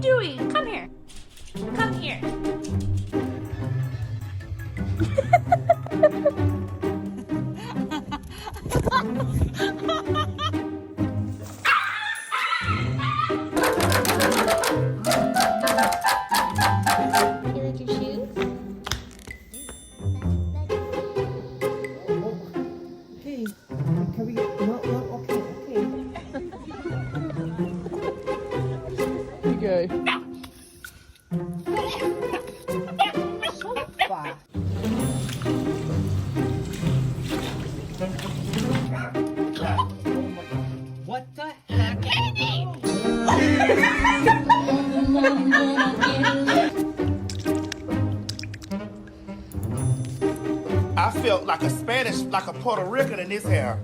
doing? Come here. Come here. You like your shoes? Hey, can we get, no, okay. You go. Sofa. What the heck? I felt like a Spanish, like a Puerto Rican in this hair.